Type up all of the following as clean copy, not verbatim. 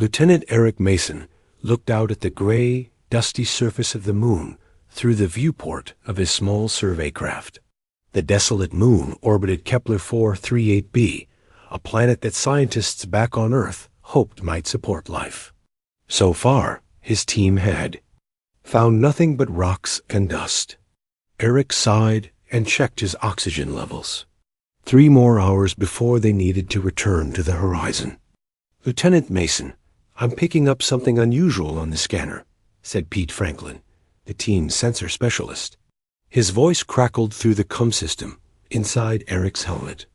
Lieutenant Eric Mason looked out at the gray, dusty surface of the moon through the viewport of his small survey craft. The desolate moon orbited Kepler 438b, a planet that scientists back on Earth hoped might support life. So far, his team had found nothing but rocks and dust. Eric sighed and checked his oxygen levels. 3 more hours before they needed to return to the horizon. "Lieutenant Mason, I'm picking up something unusual on the scanner," said Pete Franklin, the team's sensor specialist. His voice crackled through the comm system inside Eric's helmet.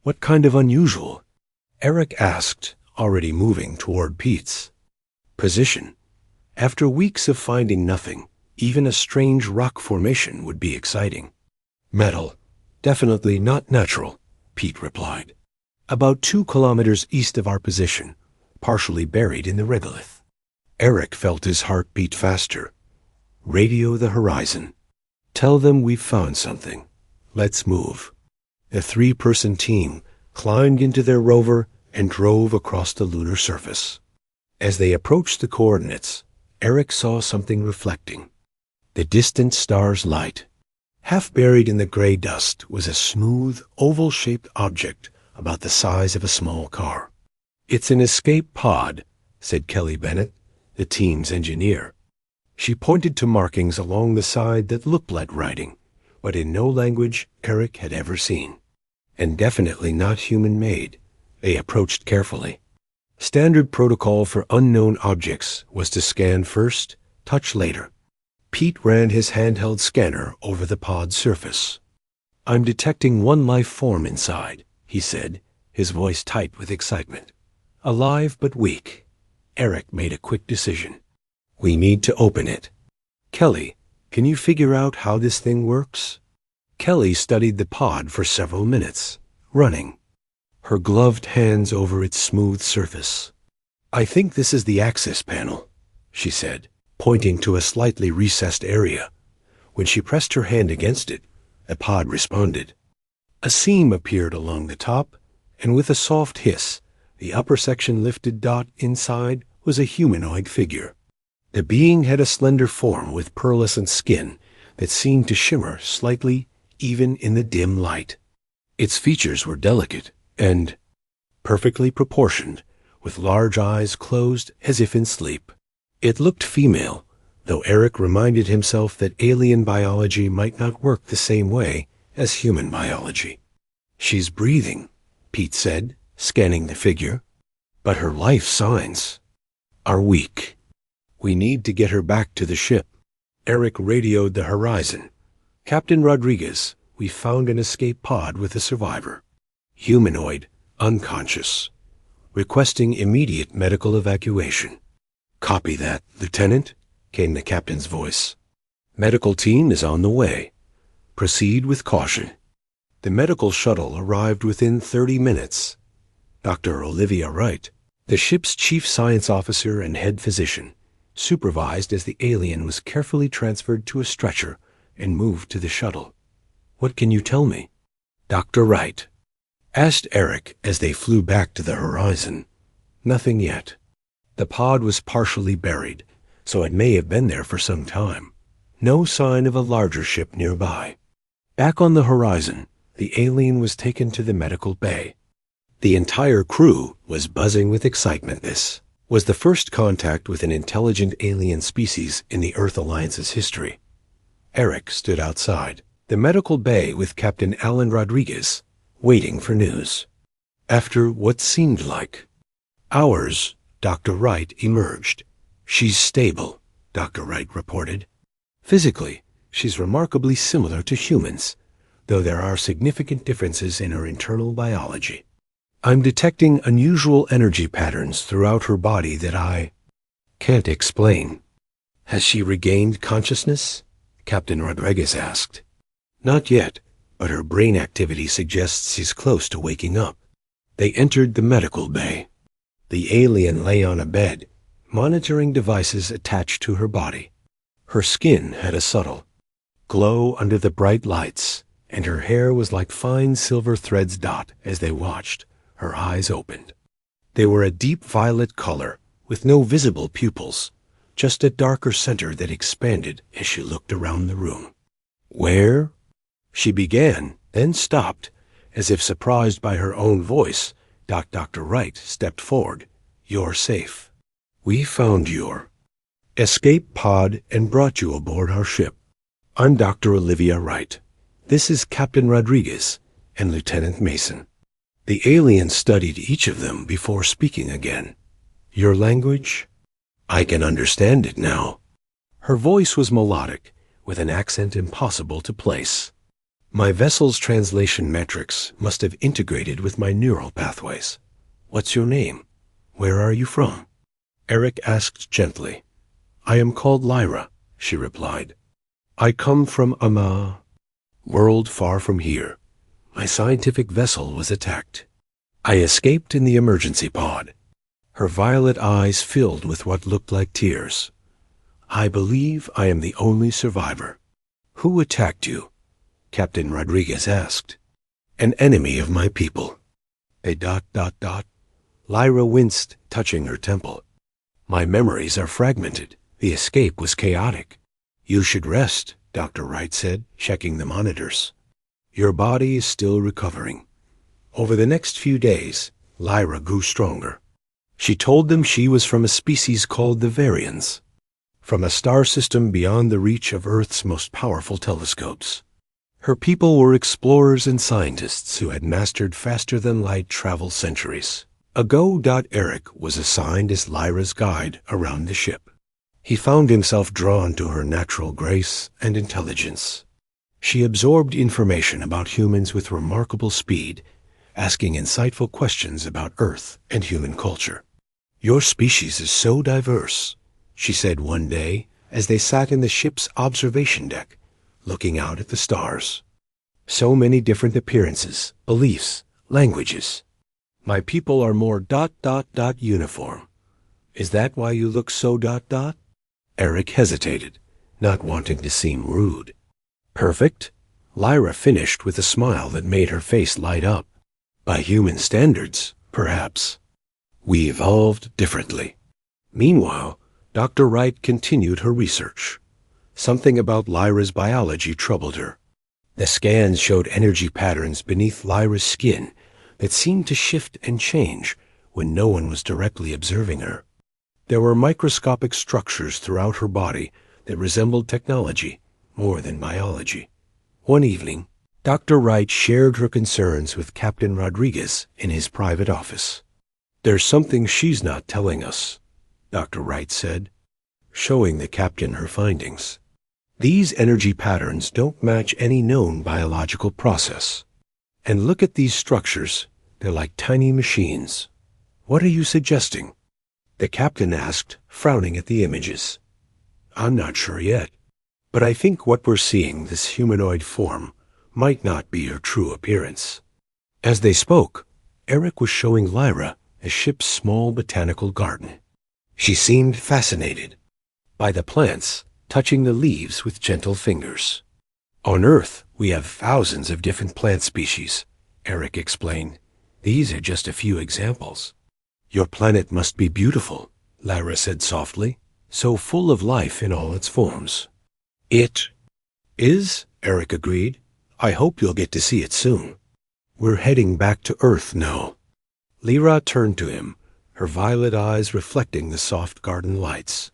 "What kind of unusual?" Eric asked, already moving toward Pete's position. After weeks of finding nothing, even a strange rock formation would be exciting. "Metal. Definitely not natural," Pete replied. "About 2 kilometers east of our position, partially buried in the regolith." Eric felt his heart beat faster. "Radio the horizon. Tell them we've found something. Let's move." The 3-person team climbed into their rover and drove across the lunar surface. As they approached the coordinates, Eric saw something reflecting. The distant star's light. Half buried in the gray dust was a smooth, oval-shaped object about the size of a small car. "It's an escape pod," said Kelly Bennett, the team's engineer. She pointed to markings along the side that looked like writing, but in no language Eric had ever seen. And definitely not human-made. They approached carefully. Standard protocol for unknown objects was to scan first, touch later. Pete ran his handheld scanner over the pod's surface. "I'm detecting one life form inside," he said, his voice tight with excitement. "Alive but weak." Eric made a quick decision. "We need to open it. Kelly, can you figure out how this thing works?" Kelly studied the pod for several minutes, running, her gloved hands over its smooth surface. "I think this is the access panel," she said, pointing to a slightly recessed area. When she pressed her hand against it, the pod responded. A seam appeared along the top, and with a soft hiss, the upper section lifted. Inside was a humanoid figure. The being had a slender form with pearlescent skin that seemed to shimmer slightly even in the dim light. Its features were delicate and perfectly proportioned, with large eyes closed as if in sleep. It looked female, though Eric reminded himself that alien biology might not work the same way as human biology. "She's breathing," Pete said, scanning the figure. "But her life signs are weak. We need to get her back to the ship." Eric radioed the horizon. "Captain Rodriguez, we found an escape pod with a survivor. Humanoid, unconscious. Requesting immediate medical evacuation." "Copy that, Lieutenant," came the captain's voice. "Medical team is on the way. Proceed with caution." The medical shuttle arrived within 30 minutes. Dr. Olivia Wright, the ship's chief science officer and head physician, supervised as the alien was carefully transferred to a stretcher and moved to the shuttle. "What can you tell me?" Dr. Wright asked Eric as they flew back to the horizon. "Nothing yet. The pod was partially buried, so it may have been there for some time. No sign of a larger ship nearby." Back on the horizon, the alien was taken to the medical bay. The entire crew was buzzing with excitement. This was the first contact with an intelligent alien species in the Earth Alliance's history. Eric stood outside the medical bay with Captain Alan Rodriguez, waiting for news. After what seemed like hours, Dr. Wright emerged. "She's stable," Dr. Wright reported. "Physically, she's remarkably similar to humans, though there are significant differences in her internal biology. I'm detecting unusual energy patterns throughout her body that I can't explain." "Has she regained consciousness?" Captain Rodriguez asked. "Not yet, but her brain activity suggests she's close to waking up." They entered the medical bay. The alien lay on a bed, monitoring devices attached to her body. Her skin had a subtle glow under the bright lights, and her hair was like fine silver threads. As they watched, her eyes opened. They were a deep violet color, with no visible pupils, just a darker center that expanded as she looked around the room. "Where?" she began, then stopped, as if surprised by her own voice. Dr. Wright stepped forward. "You're safe. We found your escape pod and brought you aboard our ship. I'm Dr. Olivia Wright. This is Captain Rodriguez and Lieutenant Mason." The alien studied each of them before speaking again. "Your language? I can understand it now." Her voice was melodic, with an accent impossible to place. "My vessel's translation metrics must have integrated with my neural pathways. What's your name? Where are you from?" Eric asked gently. "I am called Lyra," she replied. "I come from a world far from here. My scientific vessel was attacked. I escaped in the emergency pod." Her violet eyes filled with what looked like tears. "I believe I am the only survivor." "Who attacked you?" Captain Rodriguez asked. "An enemy of my people." Lyra winced, touching her temple. "My memories are fragmented. The escape was chaotic." "You should rest," Dr. Wright said, checking the monitors. "Your body is still recovering." Over the next few days, Lyra grew stronger. She told them she was from a species called the Varians, from a star system beyond the reach of Earth's most powerful telescopes. Her people were explorers and scientists who had mastered faster-than-light travel centuries ago. Eric was assigned as Lyra's guide around the ship. He found himself drawn to her natural grace and intelligence. She absorbed information about humans with remarkable speed, asking insightful questions about Earth and human culture. "Your species is so diverse," she said one day as they sat in the ship's observation deck, looking out at the stars. "So many different appearances, beliefs, languages. My people are more uniform. Is that why you look so Eric hesitated, not wanting to seem rude. "Perfect," Lyra finished with a smile that made her face light up. "By human standards, perhaps. We evolved differently." Meanwhile, Dr. Wright continued her research. Something about Lyra's biology troubled her. The scans showed energy patterns beneath Lyra's skin that seemed to shift and change when no one was directly observing her. There were microscopic structures throughout her body that resembled technology more than biology. One evening, Dr. Wright shared her concerns with Captain Rodriguez in his private office. "There's something she's not telling us," Dr. Wright said, showing the captain her findings. "These energy patterns don't match any known biological process. And look at these structures. They're like tiny machines." "What are you suggesting?" the captain asked, frowning at the images. "I'm not sure yet, but I think what we're seeing, this humanoid form, might not be her true appearance." As they spoke, Eric was showing Lyra a ship's small botanical garden. She seemed fascinated by the plants, touching the leaves with gentle fingers. "On Earth, we have thousands of different plant species," Eric explained. "These are just a few examples." "Your planet must be beautiful," Lyra said softly, "so full of life in all its forms." "It is," Eric agreed. "I hope you'll get to see it soon." "We're heading back to Earth now." Lyra turned to him, her violet eyes reflecting the soft garden lights.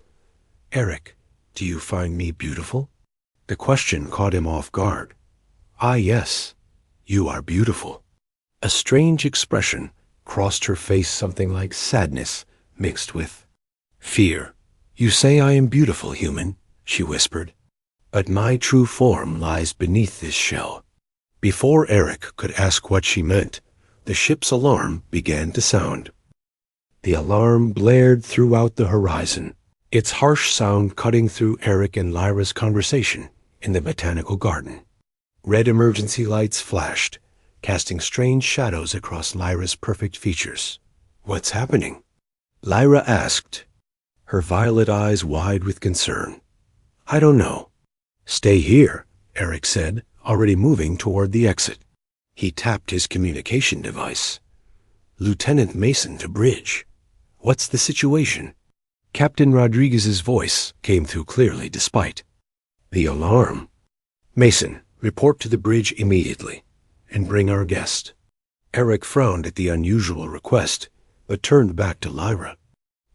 "Eric, do you find me beautiful?" The question caught him off guard. "Ah, yes, you are beautiful." A strange expression crossed her face, something like sadness mixed with fear. "You say I am beautiful, human," she whispered, "but my true form lies beneath this shell." Before Eric could ask what she meant, the ship's alarm began to sound. The alarm blared throughout the horizon, its harsh sound cutting through Eric and Lyra's conversation in the botanical garden. Red emergency lights flashed, casting strange shadows across Lyra's perfect features. "What's happening?" Lyra asked, her violet eyes wide with concern. "I don't know." "Stay here," Eric said, already moving toward the exit. He tapped his communication device. "Lieutenant Mason to bridge. What's the situation?" Captain Rodriguez's voice came through clearly despite the alarm. Mason, report to the bridge immediately, and bring our guest. Eric frowned at the unusual request, but turned back to Lyra.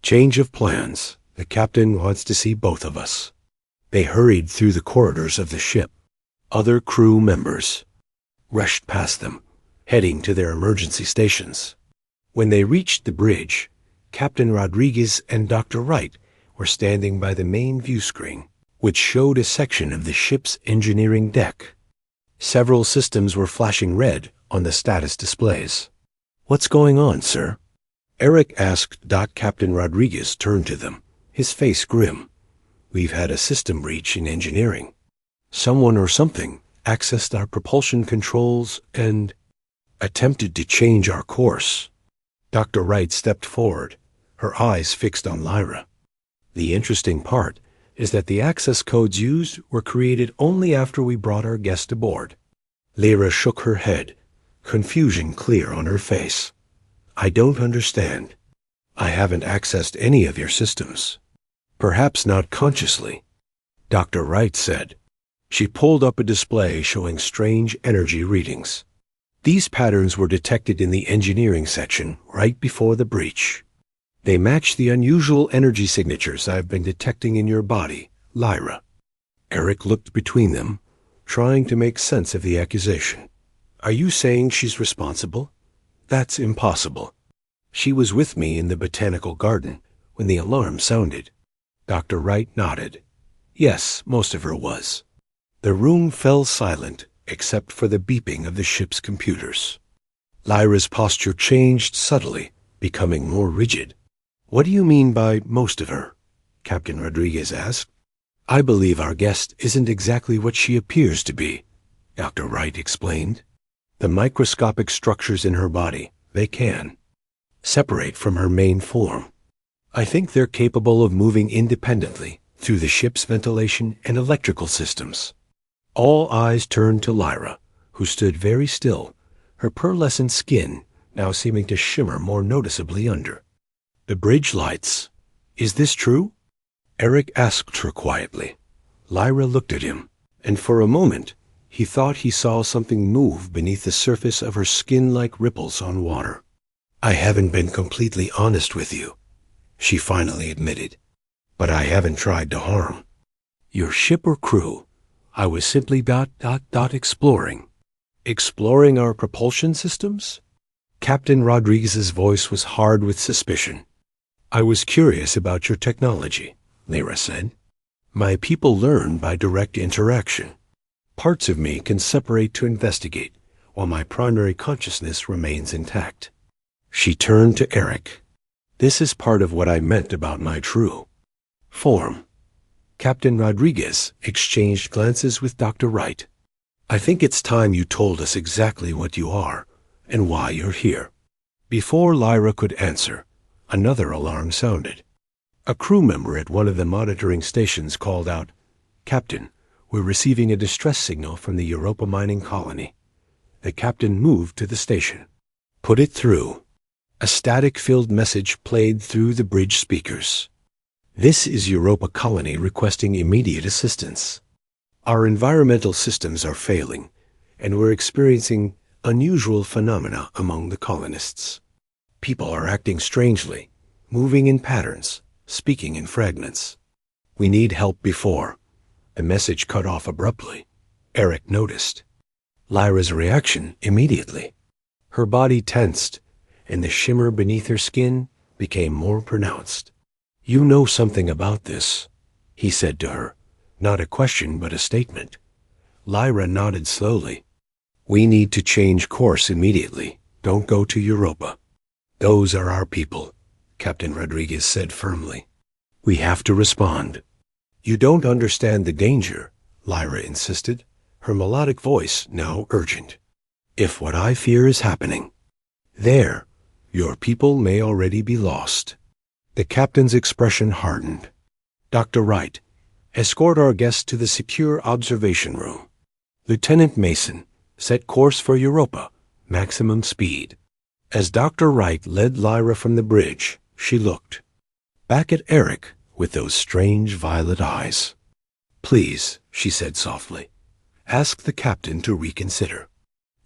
Change of plans. The captain wants to see both of us. They hurried through the corridors of the ship. Other crew members rushed past them, heading to their emergency stations. When they reached the bridge, Captain Rodriguez and Dr. Wright were standing by the main view screen, which showed a section of the ship's engineering deck. Several systems were flashing red on the status displays. "What's going on, sir?" Eric asked. Captain Rodriguez turned to them, his face grim. "We've had a system breach in engineering. Someone or something accessed our propulsion controls and attempted to change our course." Dr. Wright stepped forward, her eyes fixed on Lyra. "The interesting part is that the access codes used were created only after we brought our guest aboard." Lyra shook her head, confusion clear on her face. "I don't understand. I haven't accessed any of your systems." "Perhaps not consciously," Dr. Wright said. She pulled up a display showing strange energy readings. These patterns were detected in the engineering section right before the breach. "They match the unusual energy signatures I've been detecting in your body, Lyra." Eric looked between them, trying to make sense of the accusation. "Are you saying she's responsible?" "That's impossible. She was with me in the botanical garden when the alarm sounded." Dr. Wright nodded. "Yes, most of her was." The room fell silent except for the beeping of the ship's computers. Lyra's posture changed subtly, becoming more rigid. "What do you mean by most of her?" Captain Rodriguez asked. "I believe our guest isn't exactly what she appears to be," Dr. Wright explained. "The microscopic structures in her body, they can separate from her main form. I think they're capable of moving independently through the ship's ventilation and electrical systems." All eyes turned to Lyra, who stood very still, her pearlescent skin now seeming to shimmer more noticeably under the bridge lights. "Is this true?" Eric asked her quietly. Lyra looked at him, and for a moment he thought he saw something move beneath the surface of her skin like ripples on water. "I haven't been completely honest with you," she finally admitted, "but I haven't tried to harm your ship or crew. I was simply exploring. Exploring our propulsion systems?" Captain Rodriguez's voice was hard with suspicion. "I was curious about your technology," Lyra said. "My people learn by direct interaction. Parts of me can separate to investigate, while my primary consciousness remains intact." She turned to Eric. "This is part of what I meant about my true form." Captain Rodriguez exchanged glances with Dr. Wright. "I think it's time you told us exactly what you are and why you're here." Before Lyra could answer, another alarm sounded. A crew member at one of the monitoring stations called out, "Captain, we're receiving a distress signal from the Europa mining colony." The captain moved to the station. "Put it through." A static-filled message played through the bridge speakers. "This is Europa colony requesting immediate assistance. Our environmental systems are failing, and we're experiencing unusual phenomena among the colonists. People are acting strangely, moving in patterns, speaking in fragments. We need help before." The message cut off abruptly. Eric noticed Lyra's reaction immediately. Her body tensed, and the shimmer beneath her skin became more pronounced. "You know something about this," he said to her, not a question but a statement. Lyra nodded slowly. "We need to change course immediately. Don't go to Europa." "Those are our people," Captain Rodriguez said firmly. "We have to respond." "You don't understand the danger," Lyra insisted, her melodic voice now urgent. "If what I fear is happening there, your people may already be lost." The captain's expression hardened. "Dr. Wright, escort our guest to the secure observation room. Lieutenant Mason, set course for Europa, maximum speed." As Dr. Wright led Lyra from the bridge, she looked. back at Eric with those strange violet eyes. "Please," she said softly, "ask the captain to reconsider."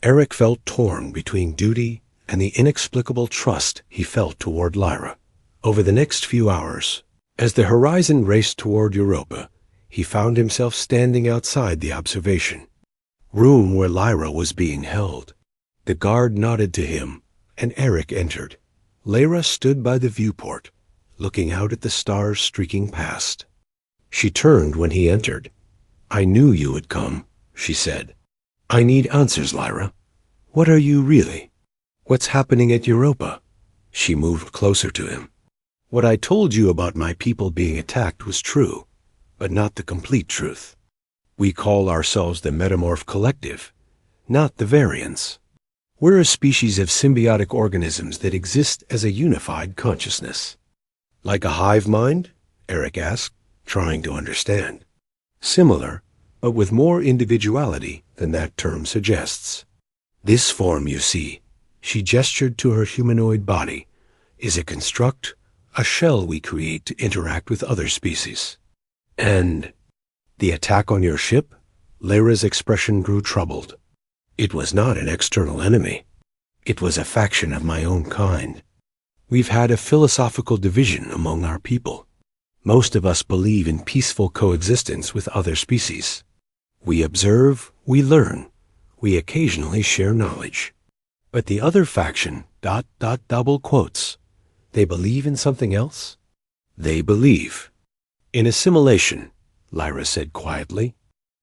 Eric felt torn between duty and the inexplicable trust he felt toward Lyra. Over the next few hours, as the horizon raced toward Europa, he found himself standing outside the observation room where Lyra was being held. The guard nodded to him, and Eric entered. Lyra stood by the viewport, looking out at the stars streaking past. She turned when he entered. "I knew you would come," she said. "I need answers, Lyra. What are you really? What's happening at Europa?" She moved closer to him. "What I told you about my people being attacked was true, but not the complete truth. We call ourselves the Metamorph Collective, not the Variants. We're a species of symbiotic organisms that exist as a unified consciousness." "Like a hive mind?" Eric asked, trying to understand. "Similar, but with more individuality than that term suggests. This form, you see," she gestured to her humanoid body, "is a construct, a shell we create to interact with other species." "And the attack on your ship?" Lyra's expression grew troubled. "It was not an external enemy. It was a faction of my own kind. We've had a philosophical division among our people. Most of us believe in peaceful coexistence with other species. We observe, we learn, we occasionally share knowledge. But the other faction, double quotes, they believe in something else? They believe in assimilation," Lyra said quietly.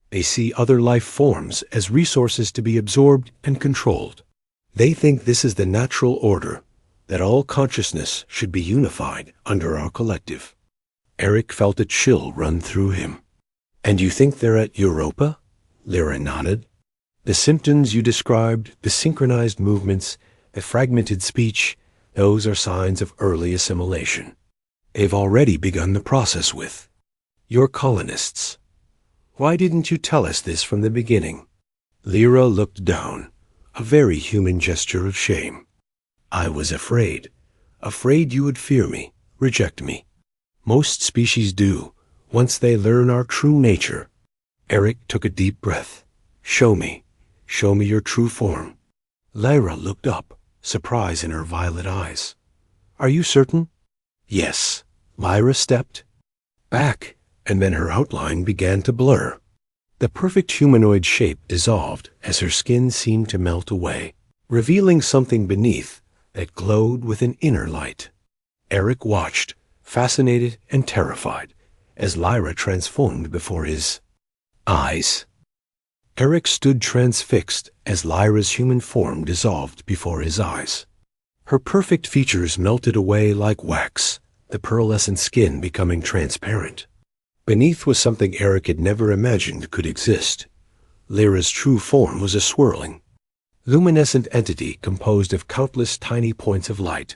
"They see other life forms as resources to be absorbed and controlled. They think this is the natural order, that all consciousness should be unified under our collective." Eric felt a chill run through him. "And you think they're at Europa?" Lyra nodded. "The symptoms you described, the synchronized movements, the fragmented speech, those are signs of early assimilation. They've already begun the process with your colonists. Why didn't you tell us this from the beginning?" Lyra looked down, a very human gesture of shame. "I was afraid you would fear me, reject me. Most species do, once they learn our true nature." Eric took a deep breath. Show me your true form." Lyra looked up, surprise in her violet eyes. "Are you certain?" "Yes." Lyra stepped back, and then her outline began to blur. The perfect humanoid shape dissolved as her skin seemed to melt away, revealing something beneath that glowed with an inner light. Eric watched, fascinated and terrified, as Lyra transformed before his eyes. Eric stood transfixed as Lyra's human form dissolved before his eyes. Her perfect features melted away like wax, the pearlescent skin becoming transparent. Beneath was something Eric had never imagined could exist. Lyra's true form was a swirling, luminescent entity composed of countless tiny points of light.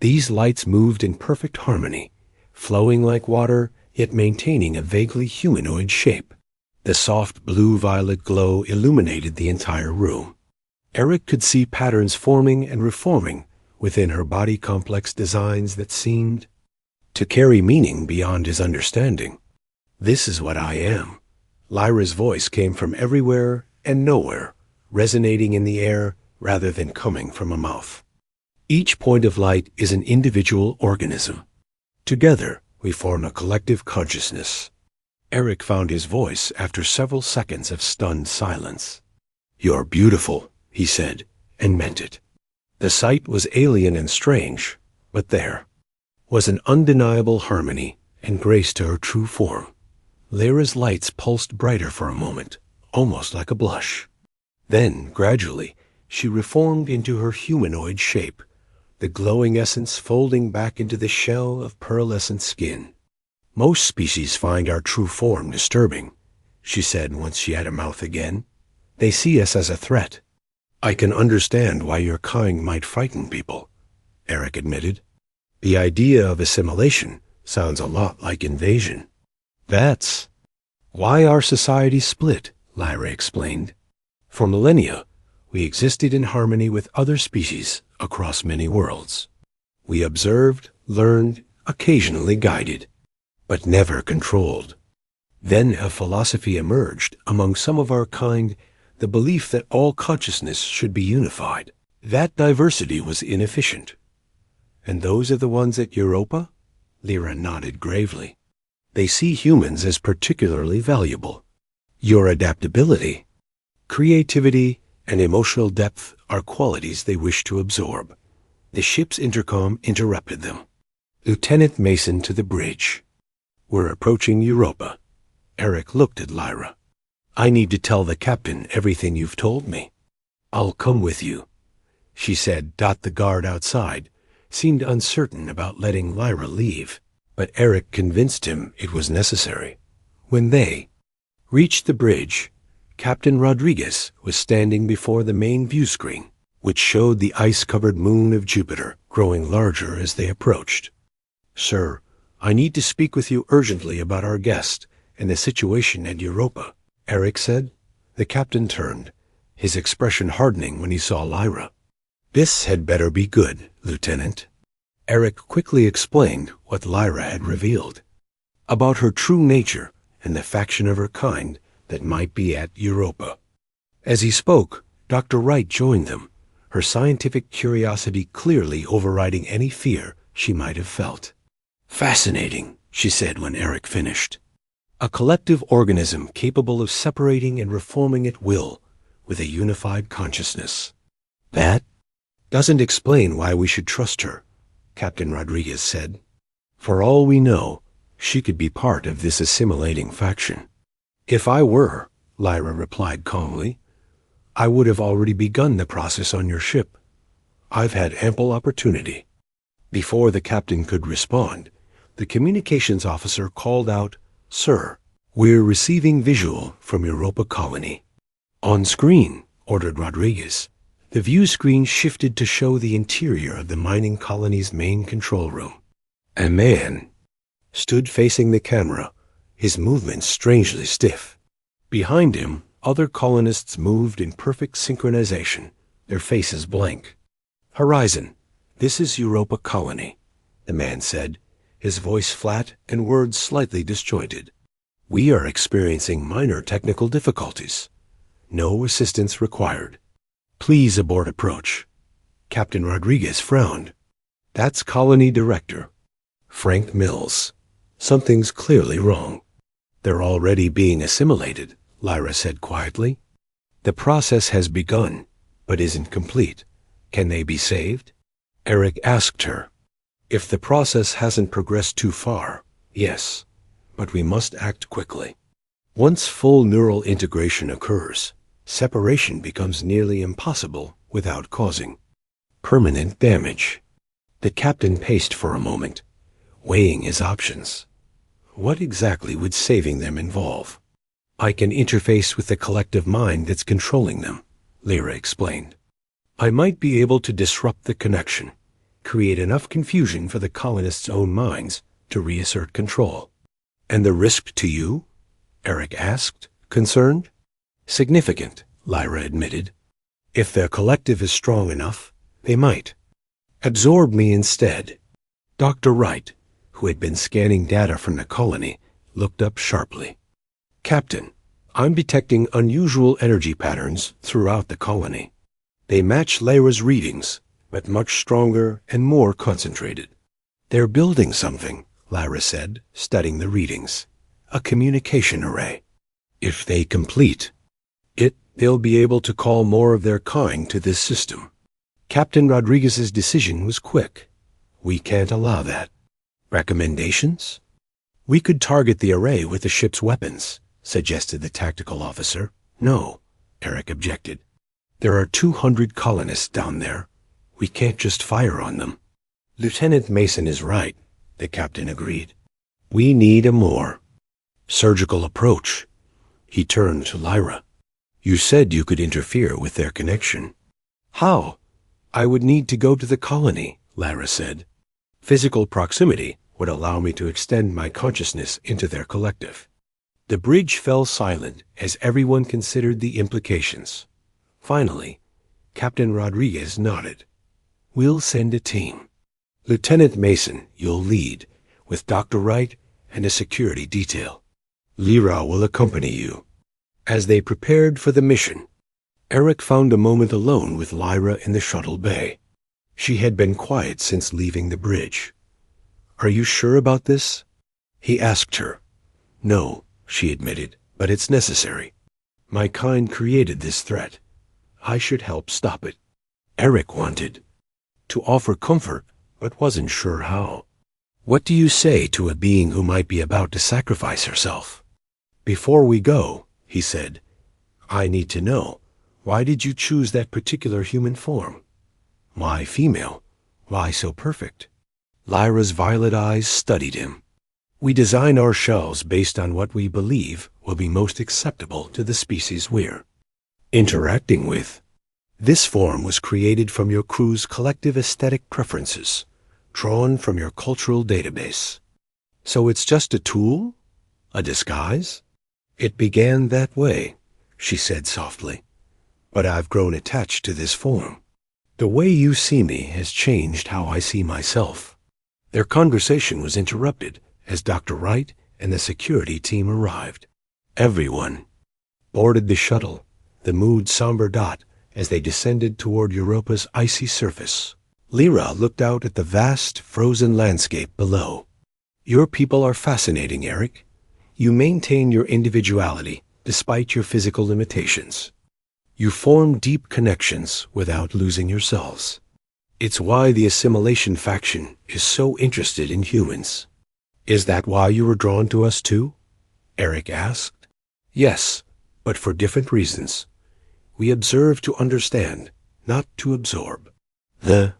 These lights moved in perfect harmony, flowing like water, yet maintaining a vaguely humanoid shape. The soft blue-violet glow illuminated the entire room. Eric could see patterns forming and reforming within her body, complex designs that seemed to carry meaning beyond his understanding. "This is what I am." Lyra's voice came from everywhere and nowhere, resonating in the air rather than coming from a mouth. "Each point of light is an individual organism. Together, we form a collective consciousness." Eric found his voice after several seconds of stunned silence. "You're beautiful," he said, and meant it. The sight was alien and strange, but there was an undeniable harmony and grace to her true form. Lyra's lights pulsed brighter for a moment, almost like a blush. Then, gradually, she reformed into her humanoid shape, the glowing essence folding back into the shell of pearlescent skin. "Most species find our true form disturbing," she said once she had a mouth again. "They see us as a threat." "I can understand why your kind might frighten people," Eric admitted. "The idea of assimilation sounds a lot like invasion." "That's why our society split," Lyra explained. "For millennia, we existed in harmony with other species across many worlds. We observed, learned, occasionally guided, but never controlled. Then a philosophy emerged among some of our kind, the belief that all consciousness should be unified. That diversity was inefficient. And those are the ones at Europa? Lyra nodded gravely. They see humans as particularly valuable. Your adaptability, creativity, and emotional depth are qualities they wish to absorb. The ship's intercom interrupted them. Lieutenant Mason to the bridge. We're approaching Europa. Eric looked at Lyra. I need to tell the captain everything you've told me. I'll come with you, she said. The guard outside seemed uncertain about letting Lyra leave, but Eric convinced him it was necessary. When they reached the bridge, Captain Rodriguez was standing before the main view screen, which showed the ice-covered moon of Jupiter growing larger as they approached. Sir, I need to speak with you urgently about our guest and the situation at Europa, Eric said. The captain turned, his expression hardening when he saw Lyra. This had better be good, Lieutenant. Eric quickly explained what Lyra had revealed about her true nature and the faction of her kind that might be at Europa. As he spoke, Dr. Wright joined them, her scientific curiosity clearly overriding any fear she might have felt. Fascinating, she said when Eric finished. A collective organism capable of separating and reforming at will with a unified consciousness. That doesn't explain why we should trust her, Captain Rodriguez said. For all we know, she could be part of this assimilating faction. If I were, Lyra replied calmly, I would have already begun the process on your ship. I've had ample opportunity. Before the captain could respond, the communications officer called out, Sir, we're receiving visual from Europa Colony. On screen, ordered Rodriguez. The view screen shifted to show the interior of the mining colony's main control room. A man stood facing the camera, his movements strangely stiff. Behind him, other colonists moved in perfect synchronization, their faces blank. Horizon, this is Europa Colony, the man said, his voice flat and words slightly disjointed. We are experiencing minor technical difficulties. No assistance required. Please abort approach. Captain Rodriguez frowned. That's Colony Director Frank Mills. Something's clearly wrong. They're already being assimilated, Lyra said quietly. The process has begun, but isn't complete. Can they be saved? Eric asked her. If the process hasn't progressed too far, yes, but we must act quickly. Once full neural integration occurs, separation becomes nearly impossible without causing permanent damage. The captain paced for a moment, weighing his options. What exactly would saving them involve? I can interface with the collective mind that's controlling them, Lyra explained. I might be able to disrupt the connection, create enough confusion for the colonists' own minds to reassert control. And the risk to you? Eric asked, concerned. Significant, Lyra admitted. If their collective is strong enough, they might absorb me instead. Dr. Wright, who had been scanning data from the colony, looked up sharply. Captain, I'm detecting unusual energy patterns throughout the colony. They match Lyra's readings, but much stronger and more concentrated. They're building something, Lyra said, studying the readings. A communication array. If they complete it, they'll be able to call more of their kind to this system. Captain Rodriguez's decision was quick. We can't allow that. Recommendations? We could target the array with the ship's weapons, suggested the tactical officer. No, Eric objected. There are 200 colonists down there. We can't just fire on them. Lieutenant Mason is right, the captain agreed. We need a more surgical approach. He turned to Lyra. You said you could interfere with their connection. How? I would need to go to the colony, Lyra said. Physical proximity would allow me to extend my consciousness into their collective. The bridge fell silent as everyone considered the implications. Finally, Captain Rodriguez nodded. We'll send a team. Lieutenant Mason, you'll lead, with Dr. Wright and a security detail. Lyra will accompany you. As they prepared for the mission, Eric found a moment alone with Lyra in the shuttle bay. She had been quiet since leaving the bridge. "Are you sure about this?" he asked her. "No," she admitted, "but it's necessary. My kind created this threat. I should help stop it." Eric wanted to offer comfort, but wasn't sure how. "What do you say to a being who might be about to sacrifice herself?" "Before we go," he said, "I need to know, why did you choose that particular human form? Why female? Why so perfect?" Lyra's violet eyes studied him. "We design our shells based on what we believe will be most acceptable to the species we're interacting with. This form was created from your crew's collective aesthetic preferences, drawn from your cultural database. So it's just a tool? A disguise?" "It began that way," she said softly, "but I've grown attached to this form. The way you see me has changed how I see myself." Their conversation was interrupted as Dr. Wright and the security team arrived. Everyone boarded the shuttle, the mood somber dot as they descended toward Europa's icy surface. Lyra looked out at the vast, frozen landscape below. "Your people are fascinating, Eric. You maintain your individuality despite your physical limitations. You form deep connections without losing yourselves. It's why the assimilation faction is so interested in humans." "Is that why you were drawn to us too?" Eric asked. "Yes, but for different reasons. We observe to understand, not to absorb. The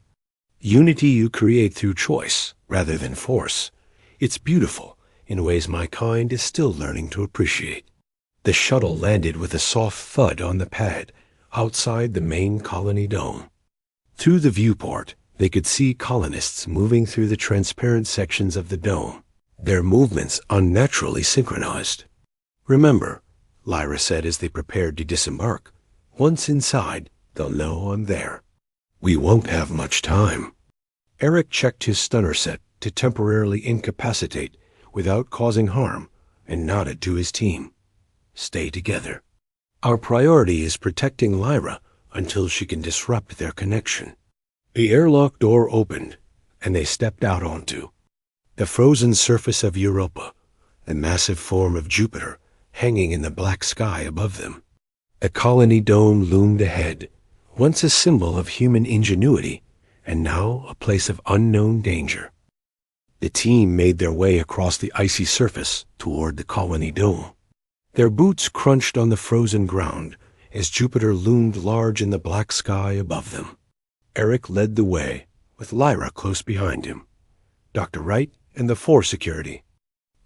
unity you create through choice rather than force, it's beautiful in ways my kind is still learning to appreciate." The shuttle landed with a soft thud on the pad outside the main colony dome. Through the viewport, they could see colonists moving through the transparent sections of the dome, their movements unnaturally synchronized. "Remember," Lyra said as they prepared to disembark, "once inside, they'll know I'm there." "We won't have much time." Eric checked his stunner set to temporarily incapacitate without causing harm and nodded to his team. "Stay together. Our priority is protecting Lyra until she can disrupt their connection." The airlock door opened, and they stepped out onto the frozen surface of Europa, the massive form of Jupiter hanging in the black sky above them. A colony dome loomed ahead, once a symbol of human ingenuity, and now a place of unknown danger. The team made their way across the icy surface toward the colony dome. Their boots crunched on the frozen ground as Jupiter loomed large in the black sky above them. Eric led the way, with Lyra close behind him, Dr. Wright and the 4 security.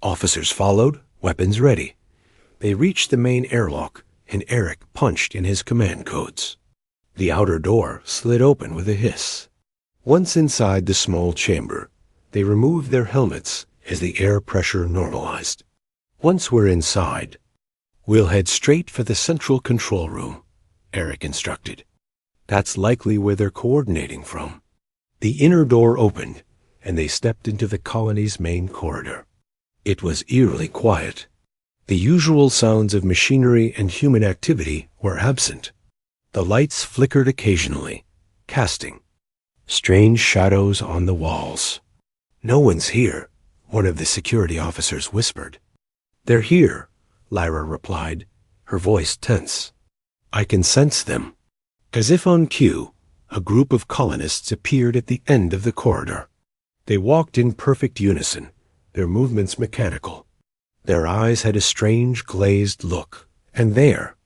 Officers followed, weapons ready. They reached the main airlock, and Eric punched in his command codes. The outer door slid open with a hiss. Once inside the small chamber, they removed their helmets as the air pressure normalized. "Once we're inside, we'll head straight for the central control room," Eric instructed. "That's likely where they're coordinating from." The inner door opened, and they stepped into the colony's main corridor. It was eerily quiet. The usual sounds of machinery and human activity were absent. The lights flickered occasionally, casting strange shadows on the walls. "No one's here," one of the security officers whispered. "They're here," Lyra replied, her voice tense. "I can sense them." As if on cue, a group of colonists appeared at the end of the corridor. They walked in perfect unison, their movements mechanical. Their eyes had a strange glazed look, and their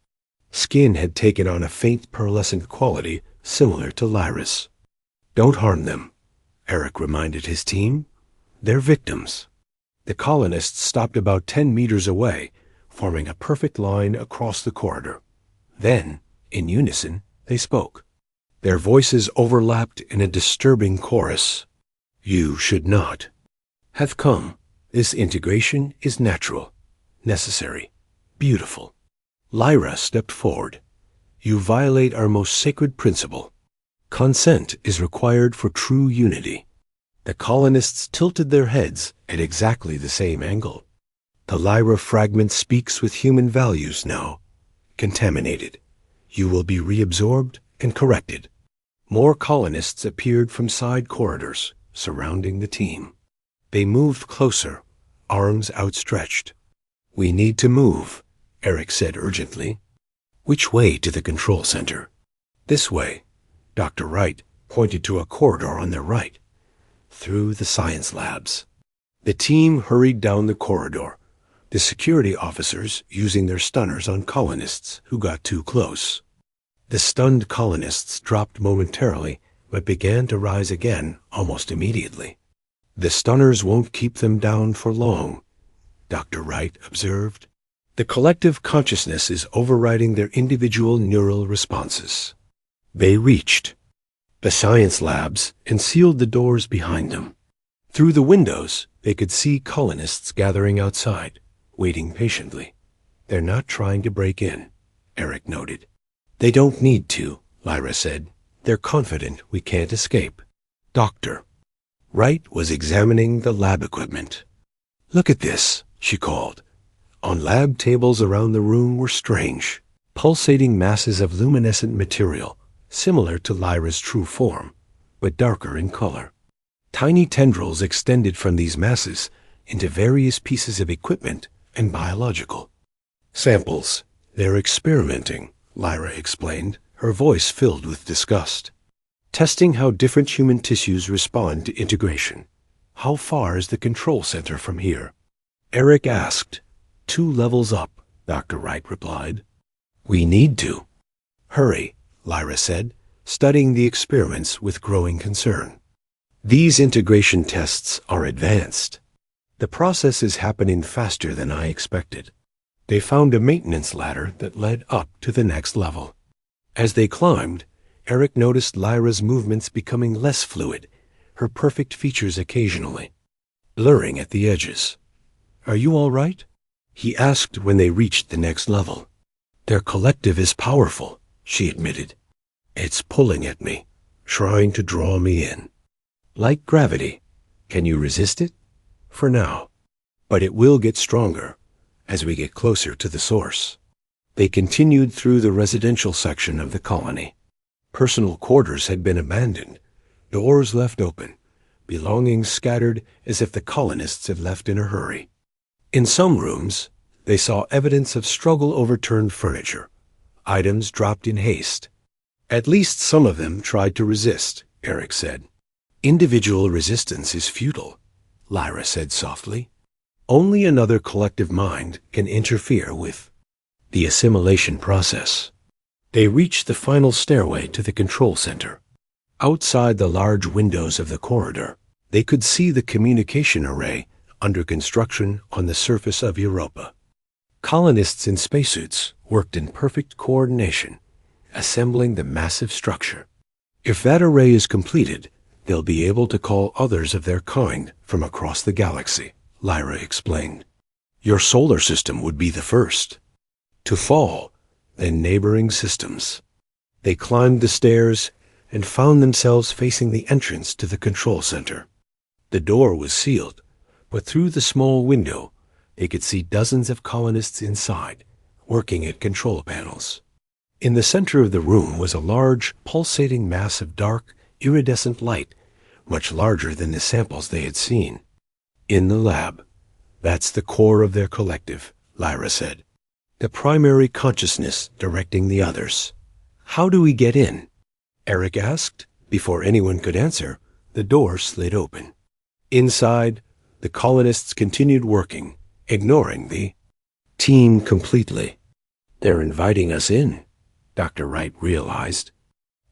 skin had taken on a faint pearlescent quality similar to Lyra's. "Don't harm them," Eric reminded his team. "They're victims." The colonists stopped about 10 meters away, forming a perfect line across the corridor. Then, in unison, they spoke. Their voices overlapped in a disturbing chorus. "You should not have come. This integration is natural, necessary, beautiful." Lyra stepped forward. "You violate our most sacred principle. Consent is required for true unity." The colonists tilted their heads at exactly the same angle. The Lyra fragment speaks with human values now. Contaminated. You will be reabsorbed and corrected. More colonists appeared from side corridors, surrounding the team. They moved closer, arms outstretched. "We need to move," Eric said urgently. "Which way to the control center?" "This way." Dr. Wright pointed to a corridor on their right. "Through the science labs." The team hurried down the corridor, the security officers using their stunners on colonists who got too close. The stunned colonists dropped momentarily, but began to rise again almost immediately. "The stunners won't keep them down for long," Dr. Wright observed. "The collective consciousness is overriding their individual neural responses." They reached the science labs and sealed the doors behind them. Through the windows, they could see colonists gathering outside, waiting patiently. "They're not trying to break in," Eric noted. "They don't need to," Lyra said. "They're confident we can't escape." Dr. Wright was examining the lab equipment. "Look at this," she called. On lab tables around the room were strange, pulsating masses of luminescent material, similar to Lyra's true form, but darker in color. Tiny tendrils extended from these masses into various pieces of equipment and biological samples. "They're experimenting," Lyra explained, her voice filled with disgust. "Testing how different human tissues respond to integration." "How far is the control center from here?" Eric asked. 2 levels up," Dr. Wright replied. "We need to." "Hurry," Lyra said, studying the experiments with growing concern. "These integration tests are advanced. The process is happening faster than I expected." They found a maintenance ladder that led up to the next level. As they climbed, Eric noticed Lyra's movements becoming less fluid, her perfect features occasionally blurring at the edges. "Are you all right?" he asked when they reached the next level. "Their collective is powerful," she admitted. "It's pulling at me, trying to draw me in. Like gravity. Can you resist it?" "For now. But it will get stronger as we get closer to the source." They continued through the residential section of the colony. Personal quarters had been abandoned, doors left open, belongings scattered as if the colonists had left in a hurry. In some rooms, they saw evidence of struggle overturned furniture, items dropped in haste. "At least some of them tried to resist," Eric said. "Individual resistance is futile," Lyra said softly. "Only another collective mind can interfere with the assimilation process." They reached the final stairway to the control center. Outside the large windows of the corridor, they could see the communication array under construction on the surface of Europa. Colonists in spacesuits worked in perfect coordination, assembling the massive structure. "If that array is completed, they'll be able to call others of their kind from across the galaxy," Lyra explained. "Your solar system would be the first to fall, then neighboring systems." They climbed the stairs and found themselves facing the entrance to the control center. The door was sealed, but through the small window, they could see dozens of colonists inside, working at control panels. In the center of the room was a large, pulsating mass of dark, iridescent light, much larger than the samples they had seen. "In the lab. That's the core of their collective," Lyra said. "The primary consciousness directing the others." "How do we get in?" Eric asked. Before anyone could answer, the door slid open. Inside, the colonists continued working, ignoring the team completely. "They're inviting us in," Dr. Wright realized.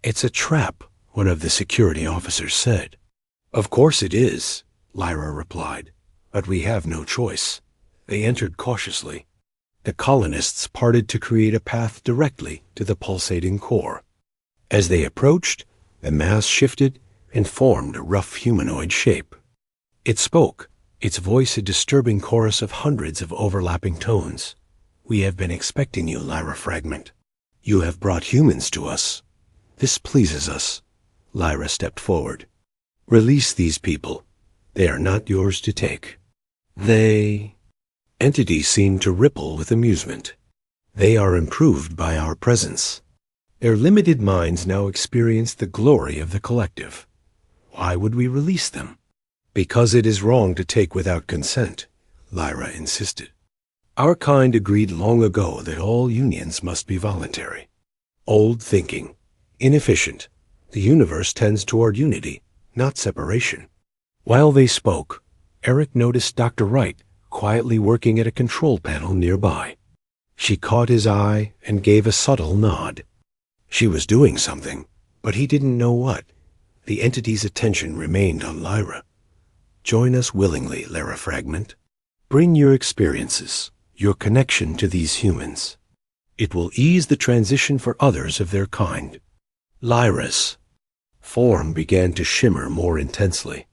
"It's a trap," one of the security officers said. "Of course it is," Lyra replied, "but we have no choice." They entered cautiously. The colonists parted to create a path directly to the pulsating core. As they approached, the mass shifted and formed a rough humanoid shape. It spoke, its voice a disturbing chorus of hundreds of overlapping tones. "We have been expecting you, Lyra Fragment. You have brought humans to us. This pleases us." Lyra stepped forward. Release these people. They are not yours to take. They... Entities seem to ripple with amusement. They are improved by our presence. Their limited minds now experience the glory of the collective. Why would we release them? Because it is wrong to take without consent, Lyra insisted. Our kind agreed long ago that all unions must be voluntary. Old thinking. Inefficient. The universe tends toward unity, not separation. While they spoke, Eric noticed Dr. Wright quietly working at a control panel nearby. She caught his eye and gave a subtle nod. She was doing something, but he didn't know what. The entity's attention remained on Lyra. Join us willingly, Lyra Fragment. Bring your experiences, your connection to these humans. It will ease the transition for others of their kind. Lyra's form began to shimmer more intensely.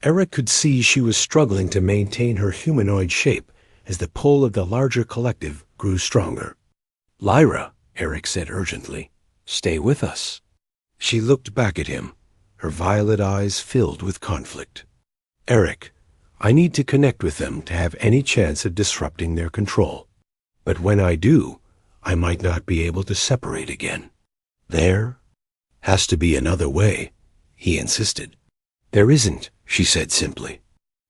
Eric could see she was struggling to maintain her humanoid shape as the pull of the larger collective grew stronger. Lyra, Eric said urgently, stay with us. She looked back at him, her violet eyes filled with conflict. Eric, I need to connect with them to have any chance of disrupting their control. But when I do, I might not be able to separate again. There has to be another way, he insisted. There isn't, she said simply.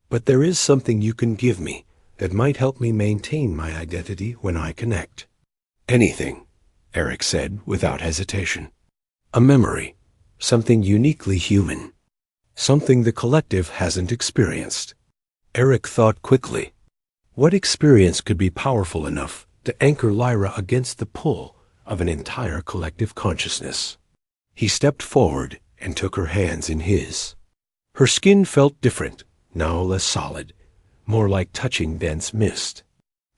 But there is something you can give me that might help me maintain my identity when I connect. Anything, Eric said without hesitation. A memory, something uniquely human, something the collective hasn't experienced. Eric thought quickly. What experience could be powerful enough to anchor Lyra against the pull of an entire collective consciousness? He stepped forward and took her hands in his. Her skin felt different, now less solid, more like touching dense mist.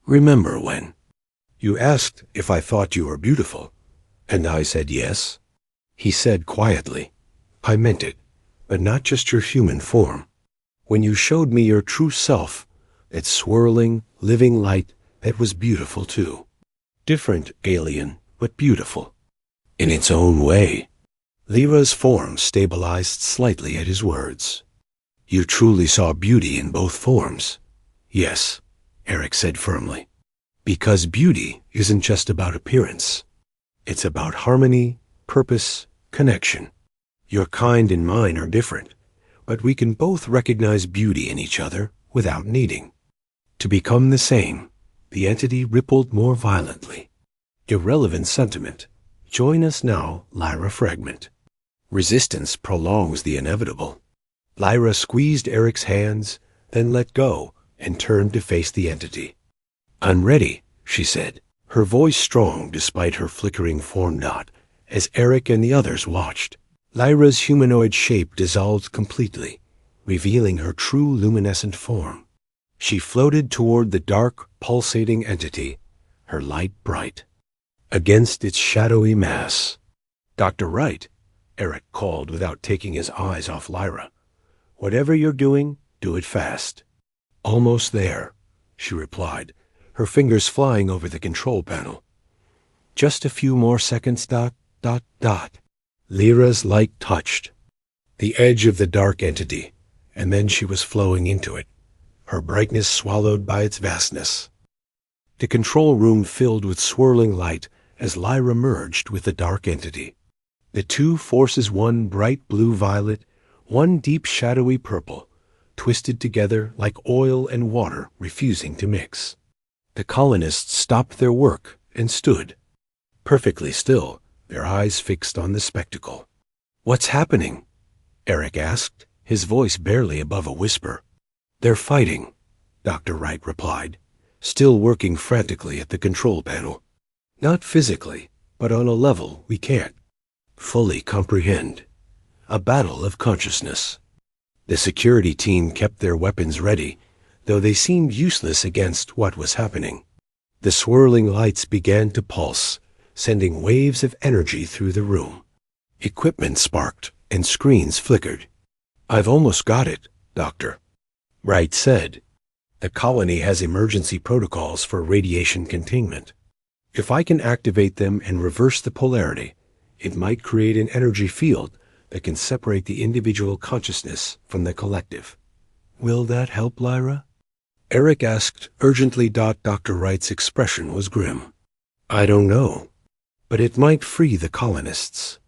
Remember when you asked if I thought you were beautiful, and I said yes? He said quietly, I meant it, but not just your human form. When you showed me your true self, that swirling, living light that was beautiful too. Different, alien, but beautiful. In its own way. Lyra's form stabilized slightly at his words. You truly saw beauty in both forms. Yes, Eric said firmly. Because beauty isn't just about appearance. It's about harmony, purpose, connection. Your kind and mine are different, but we can both recognize beauty in each other without needing to become the same. The entity rippled more violently. Irrelevant sentiment. Join us now, Lyra Fragment. Resistance prolongs the inevitable. Lyra squeezed Eric's hands, then let go and turned to face the entity. I'm ready, she said, her voice strong despite her flickering form dot, as Eric and the others watched. Lyra's humanoid shape dissolved completely, revealing her true luminescent form. She floated toward the dark, pulsating entity, her light bright. Against its shadowy mass. Dr. Wright, Eric called without taking his eyes off Lyra. Whatever you're doing, do it fast. Almost there, she replied, her fingers flying over the control panel. Just a few more seconds, ... Lyra's light touched the edge of the dark entity, and then she was flowing into it, her brightness swallowed by its vastness. The control room filled with swirling light as Lyra merged with the dark entity. The two forces, one bright blue-violet, one deep shadowy purple, twisted together like oil and water refusing to mix. The colonists stopped their work and stood, perfectly still, their eyes fixed on the spectacle. What's happening? Eric asked, his voice barely above a whisper. They're fighting, Dr. Wright replied, still working frantically at the control panel. Not physically, but on a level we can't fully comprehend. A battle of consciousness. The security team kept their weapons ready, though they seemed useless against what was happening. The swirling lights began to pulse, sending waves of energy through the room. Equipment sparked and screens flickered. I've almost got it, Doctor. Wright said. The colony has emergency protocols for radiation containment. If I can activate them and reverse the polarity, it might create an energy field that can separate the individual consciousness from the collective. Will that help, Lyra? Eric asked urgently. Dr. Wright's expression was grim. I don't know, but it might free the colonists.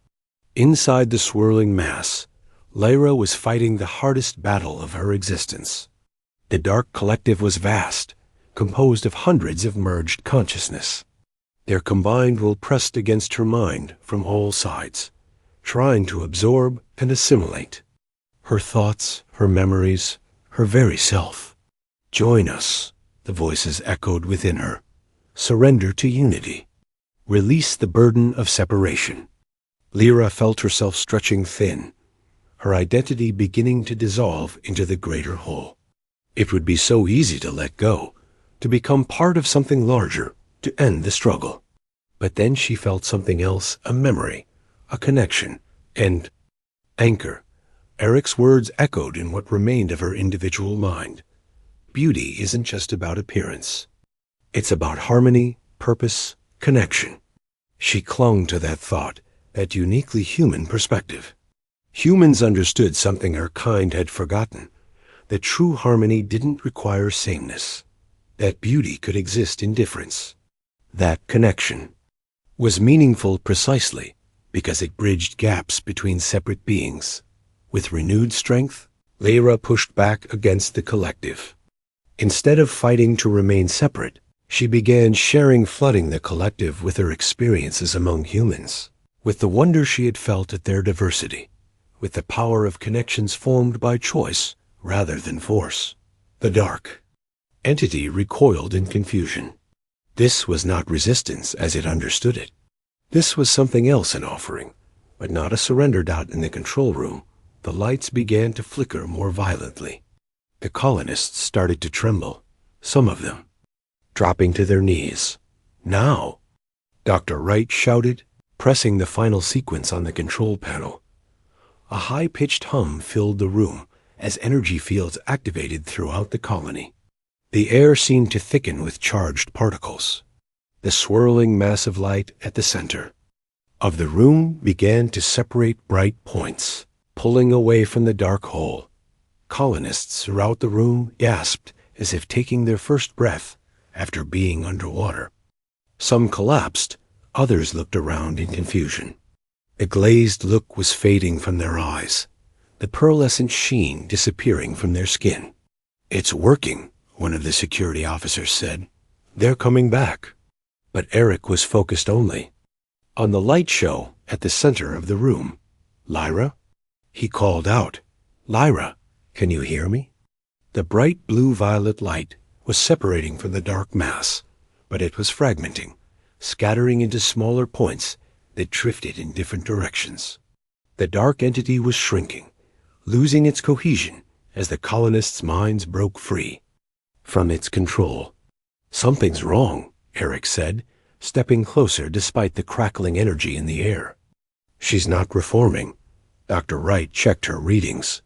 Inside the swirling mass, Lyra was fighting the hardest battle of her existence. The dark collective was vast, composed of hundreds of merged consciousness. Their combined will pressed against her mind from all sides, trying to absorb and assimilate her thoughts, her memories, her very self. Join us, the voices echoed within her. Surrender to unity. Release the burden of separation. Lyra felt herself stretching thin, her identity beginning to dissolve into the greater whole. It would be so easy to let go, to become part of something larger, to end the struggle. But then she felt something else, a memory, a connection, and anchor. Eric's words echoed in what remained of her individual mind. Beauty isn't just about appearance. It's about harmony, purpose, connection. She clung to that thought, that uniquely human perspective. Humans understood something her kind had forgotten, that true harmony didn't require sameness, that beauty could exist in difference. That connection was meaningful precisely because it bridged gaps between separate beings. With renewed strength, Lyra pushed back against the collective. Instead of fighting to remain separate, she began flooding the collective with her experiences among humans, with the wonder she had felt at their diversity, with the power of connections formed by choice rather than force. The dark entity recoiled in confusion. This was not resistance as it understood it. This was something else in offering, but not a surrender. In the control room, the lights began to flicker more violently. The colonists started to tremble, some of them dropping to their knees. Now, Dr. Wright shouted, pressing the final sequence on the control panel. A high-pitched hum filled the room as energy fields activated throughout the colony. The air seemed to thicken with charged particles. The swirling mass of light at the center of the room began to separate bright points, pulling away from the dark hole. Colonists throughout the room gasped as if taking their first breath after being underwater. Some collapsed, others looked around in confusion. The glazed look was fading from their eyes, the pearlescent sheen disappearing from their skin. It's working, one of the security officers said. They're coming back. But Eric was focused only on the light show at the center of the room. Lyra? He called out. Lyra, can you hear me? The bright blue-violet light was separating from the dark mass, but it was fragmenting, scattering into smaller points that drifted in different directions. The dark entity was shrinking, losing its cohesion as the colonists' minds broke free from its control. Something's wrong, Eric said, stepping closer despite the crackling energy in the air. She's not reforming. Dr. Wright checked her readings.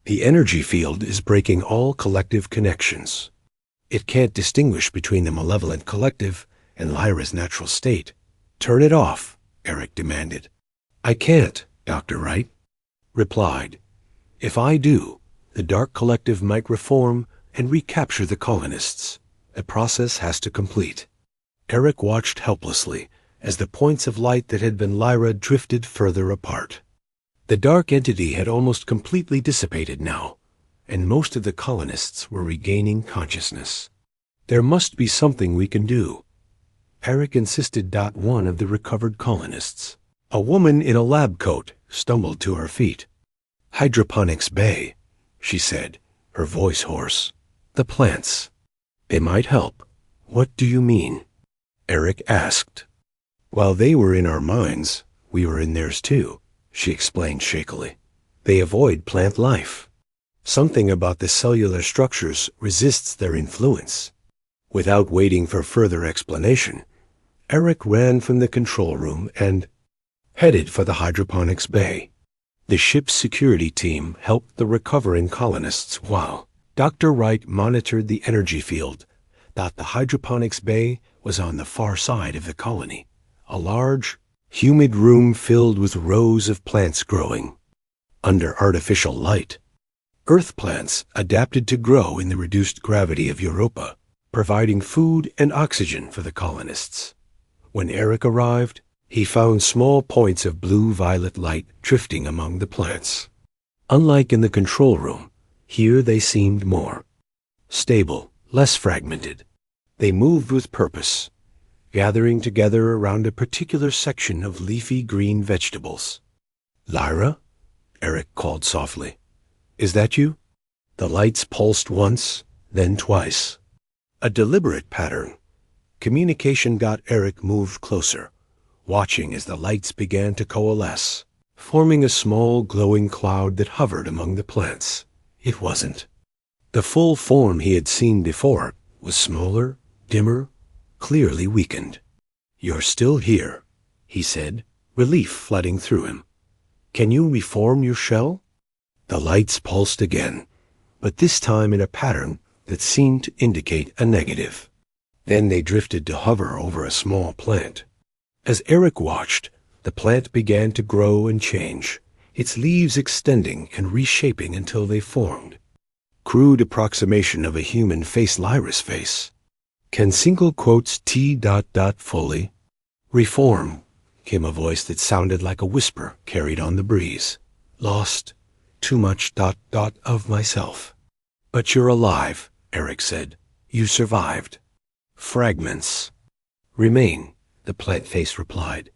The energy field is breaking all collective connections. It can't distinguish between the malevolent collective and Lyra's natural state. Turn it off, Eric demanded. I can't, Dr. Wright replied. If I do, the dark collective might reform and recapture the colonists. The process has to complete. Eric watched helplessly as the points of light that had been Lyra drifted further apart. The dark entity had almost completely dissipated now, and most of the colonists were regaining consciousness. There must be something we can do, Eric insisted. One of the recovered colonists, a woman in a lab coat, stumbled to her feet. Hydroponics Bay, she said, her voice hoarse. The plants. They might help. What do you mean? Eric asked. While they were in our minds, we were in theirs too, she explained shakily. They avoid plant life. Something about the cellular structures resists their influence. Without waiting for further explanation, Eric ran from the control room and headed for the Hydroponics Bay. The ship's security team helped the recovering colonists while Dr. Wright monitored the energy field. The Hydroponics Bay was on the far side of the colony, a large, humid room filled with rows of plants growing. under artificial light. Earth plants adapted to grow in the reduced gravity of Europa, providing food and oxygen for the colonists. When Eric arrived, he found small points of blue-violet light drifting among the plants. Unlike in the control room, here they seemed more stable, less fragmented. They moved with purpose, gathering together around a particular section of leafy green vegetables. "Lyra?" Eric called softly. "Is that you?" The lights pulsed once, then twice. A deliberate pattern. Communication got Eric moved closer, watching as the lights began to coalesce, forming a small glowing cloud that hovered among the plants. It wasn't the full form he had seen before. It was smaller, dimmer, clearly weakened. "You're still here," he said, relief flooding through him. "Can you reform your shell?" The lights pulsed again, but this time in a pattern that seemed to indicate a negative. Then they drifted to hover over a small plant. As Eric watched, the plant began to grow and change, its leaves extending and reshaping until they formed. Crude approximation of a human face, Lyra's face. "Can single quotes T... fully reform?" came a voice that sounded like a whisper carried on the breeze. "Lost too much ... of myself." "But you're alive," Eric said. "You survived." "Fragments remain," the plant face replied.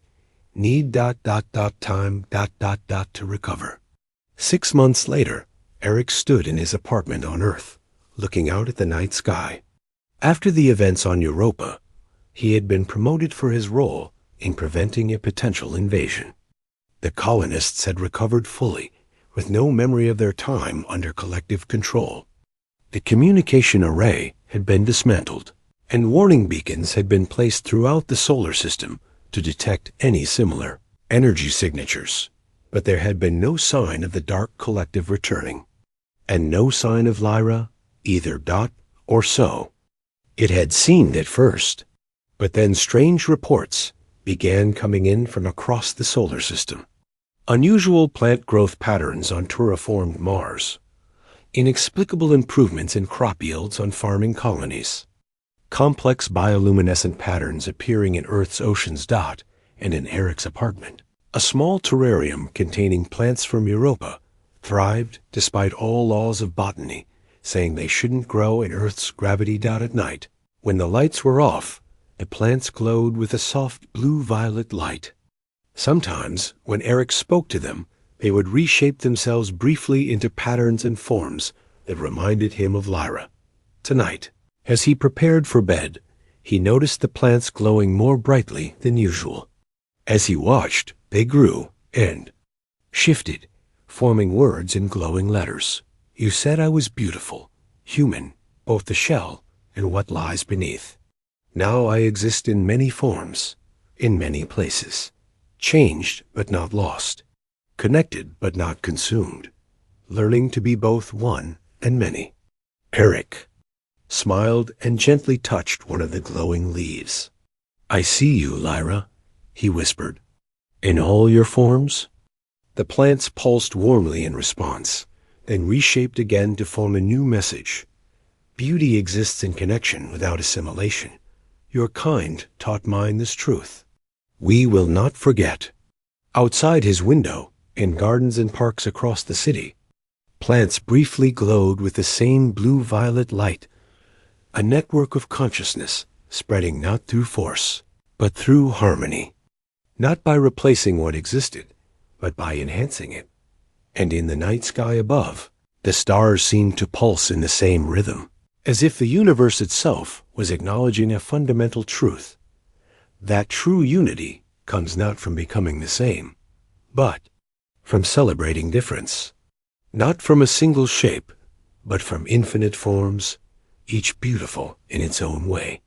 "Need ... time ... to recover." 6 months later, Eric stood in his apartment on Earth, looking out at the night sky. After the events on Europa, he had been promoted for his role in preventing a potential invasion. The colonists had recovered fully, with no memory of their time under collective control. The communication array had been dismantled, and warning beacons had been placed throughout the solar system to detect any similar energy signatures. But there had been no sign of the Dark Collective returning, and no sign of Lyra, either or so. It had seemed at first, but then strange reports began coming in from across the solar system. Unusual plant growth patterns on terraformed Mars, inexplicable improvements in crop yields on farming colonies, complex bioluminescent patterns appearing in Earth's oceans and in Eric's apartment. A small terrarium containing plants from Europa thrived despite all laws of botany, saying they shouldn't grow in Earth's gravity at night. When the lights were off, the plants glowed with a soft blue-violet light. Sometimes, when Eric spoke to them, they would reshape themselves briefly into patterns and forms that reminded him of Lyra. Tonight, as he prepared for bed, he noticed the plants glowing more brightly than usual. As he watched, they grew and shifted, forming words in glowing letters. "You said I was beautiful, human, both the shell and what lies beneath. Now I exist in many forms, in many places, changed but not lost, connected but not consumed, learning to be both one and many." Eric smiled and gently touched one of the glowing leaves. "I see you, Lyra," he whispered. "In all your forms?" The plants pulsed warmly in response, then reshaped again to form a new message. "Beauty exists in connection without assimilation. Your kind taught mine this truth. We will not forget." Outside his window, in gardens and parks across the city, plants briefly glowed with the same blue-violet light, a network of consciousness spreading not through force, but through harmony. Not by replacing what existed, but by enhancing it. And in the night sky above, the stars seemed to pulse in the same rhythm, as if the universe itself was acknowledging a fundamental truth. That true unity comes not from becoming the same, but from celebrating difference. Not from a single shape, but from infinite forms, each beautiful in its own way.